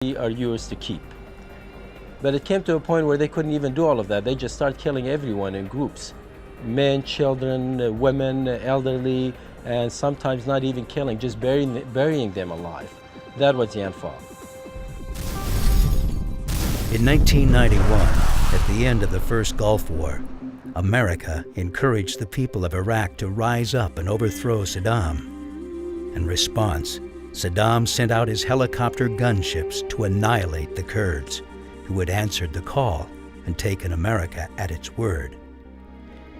are yours to keep. But it came to a point where they couldn't even do all of that. They just started killing everyone in groups. Men, children, women, elderly, and sometimes not even killing, just burying them alive. That was the Anfal. In 1991, at the end of the first Gulf War, America encouraged the people of Iraq to rise up and overthrow Saddam. In response, Saddam sent out his helicopter gunships to annihilate the Kurds, who had answered the call and taken America at its word.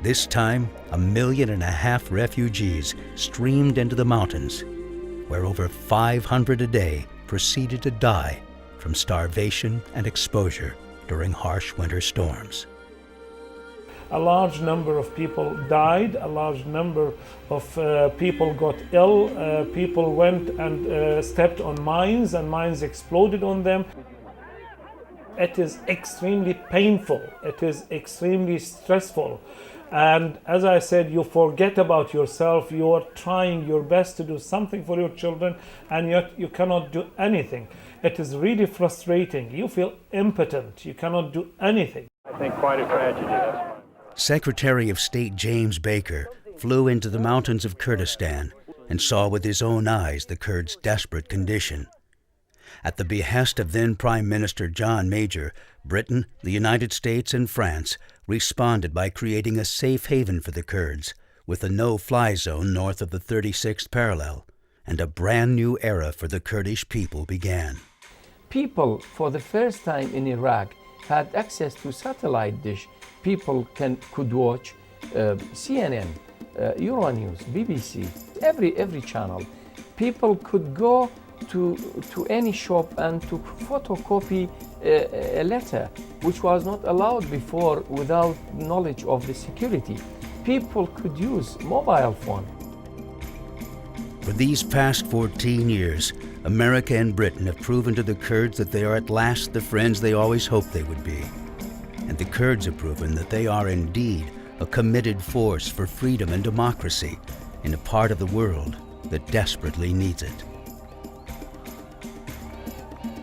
This time, 1.5 million refugees streamed into the mountains, where over 500 a day proceeded to die from starvation and exposure during harsh winter storms. A large number of people died, a large number of people got ill, people went and stepped on mines and mines exploded on them. It is extremely painful, it is extremely stressful. And as I said, you forget about yourself, you are trying your best to do something for your children, and yet you cannot do anything. It is really frustrating. You feel impotent, you cannot do anything. I think quite a tragedy, that's why. Secretary of State James Baker flew into the mountains of Kurdistan and saw with his own eyes the Kurds' desperate condition. At the behest of then Prime Minister John Major, Britain, the United States, and France responded by creating a safe haven for the Kurds, with a no-fly zone north of the 36th parallel, and a brand new era for the Kurdish people began. People, for the first time in Iraq, had access to satellite dish. People could watch CNN, Euronews, BBC, every channel. People could go to any shop and to photocopy a letter, which was not allowed before without knowledge of the security. People could use mobile phone. For these past 14 years, America and Britain have proven to the Kurds that they are at last the friends they always hoped they would be. And the Kurds have proven that they are indeed a committed force for freedom and democracy in a part of the world that desperately needs it.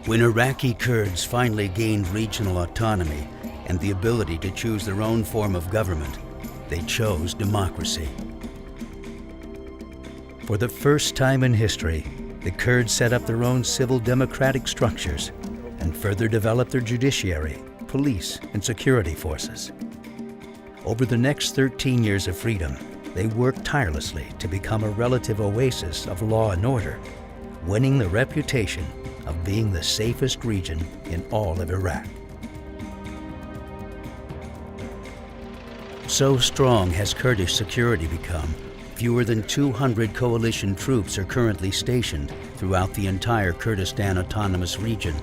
When Iraqi Kurds finally gained regional autonomy and the ability to choose their own form of government, they chose democracy. For the first time in history, the Kurds set up their own civil democratic structures and further developed their judiciary, police, and security forces. Over the next 13 years of freedom, they worked tirelessly to become a relative oasis of law and order, winning the reputation of being the safest region in all of Iraq. So strong has Kurdish security become, fewer than 200 coalition troops are currently stationed throughout the entire Kurdistan Autonomous Region.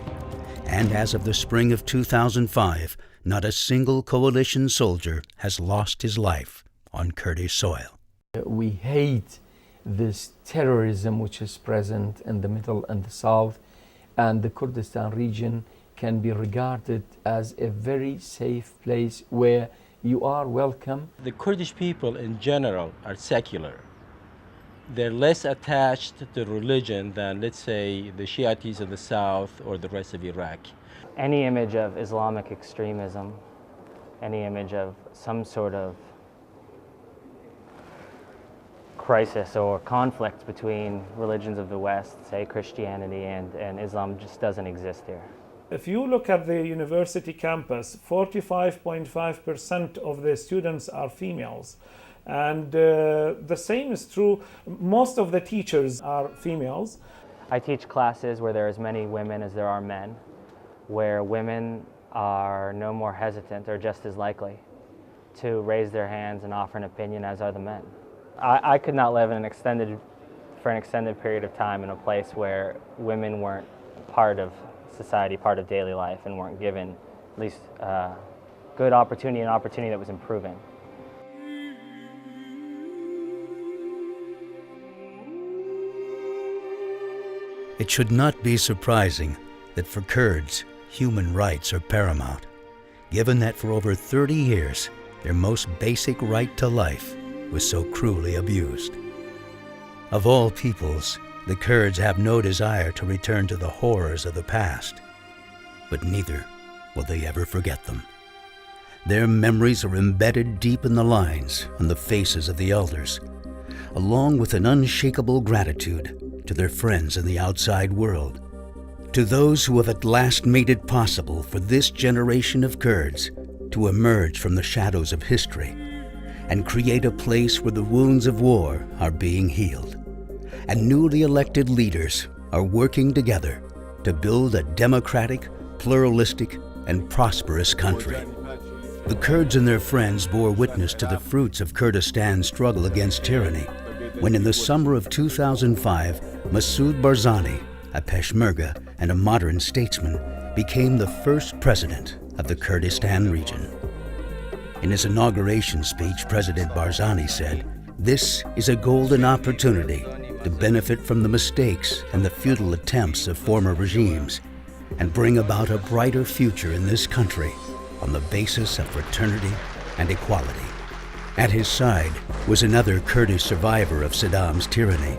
And as of the spring of 2005, not a single coalition soldier has lost his life on Kurdish soil. We hate this terrorism which is present in the middle and the south, and the Kurdistan region can be regarded as a very safe place where you are welcome. The Kurdish people in general are secular. They're less attached to religion than, let's say, the Shiites in the south or the rest of Iraq. Any image of Islamic extremism, any image of some sort of crisis or conflict between religions of the West, say Christianity and Islam, just doesn't exist here. If you look at the university campus, 45.5% of the students are females. And the same is true, most of the teachers are females. I teach classes where there are as many women as there are men, where women are no more hesitant or just as likely to raise their hands and offer an opinion as are the men. I could not live for an extended period of time in a place where women weren't part of society, part of daily life, and weren't given at least good opportunity, an opportunity that was improving. It should not be surprising that for Kurds, human rights are paramount, given that for over 30 years, their most basic right to life was so cruelly abused. Of all peoples, the Kurds have no desire to return to the horrors of the past. but neither will they ever forget them. Their memories are embedded deep in the lines on the faces of the elders, along with an unshakable gratitude to their friends in the outside world, to those who have at last made it possible for this generation of Kurds to emerge from the shadows of history and create a place where the wounds of war are being healed, and newly elected leaders are working together to build a democratic, pluralistic, and prosperous country. The Kurds and their friends bore witness to the fruits of Kurdistan's struggle against tyranny when in the summer of 2005, Masoud Barzani, a Peshmerga and a modern statesman, became the first president of the Kurdistan region. In his inauguration speech, President Barzani said, "This is a golden opportunity to benefit from the mistakes and the futile attempts of former regimes and bring about a brighter future in this country on the basis of fraternity and equality." At his side was another Kurdish survivor of Saddam's tyranny,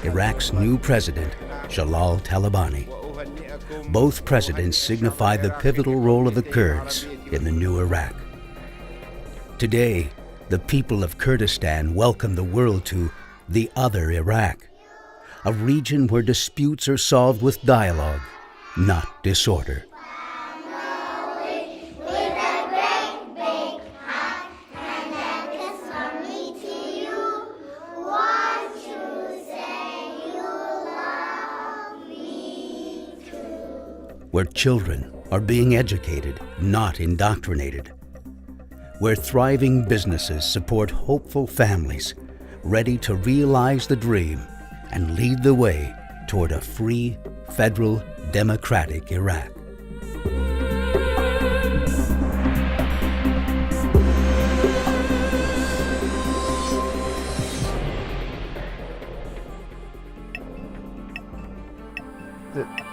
Iraq's new president, Jalal Talabani. Both presidents signify the pivotal role of the Kurds in the new Iraq. Today, the people of Kurdistan welcome the world to the other Iraq, a region where disputes are solved with dialogue, not disorder. Where children are being educated, not indoctrinated. Where thriving businesses support hopeful families, ready to realize the dream and lead the way toward a free, federal, democratic Iraq.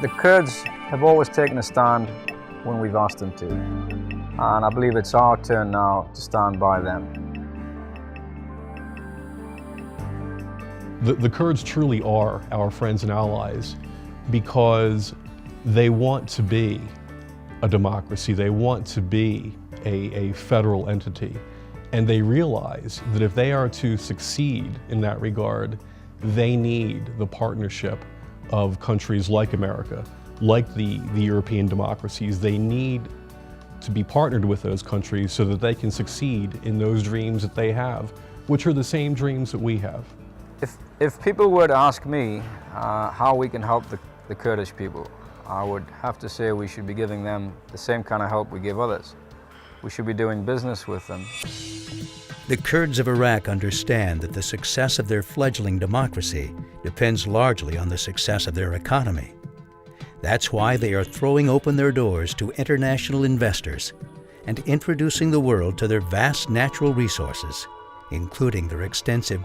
The Kurds have always taken a stand when we've asked them to, and I believe it's our turn now to stand by them. The Kurds truly are our friends and allies because they want to be a democracy, they want to be a federal entity, and they realize that if they are to succeed in that regard, they need the partnership of countries like America, like the European democracies. They need to be partnered with those countries so that they can succeed in those dreams that they have, which are the same dreams that we have. If people were to ask me how we can help the Kurdish people, I would have to say we should be giving them the same kind of help we give others. We should be doing business with them. The Kurds of Iraq understand that the success of their fledgling democracy depends largely on the success of their economy. That's why they are throwing open their doors to international investors and introducing the world to their vast natural resources, including their extensive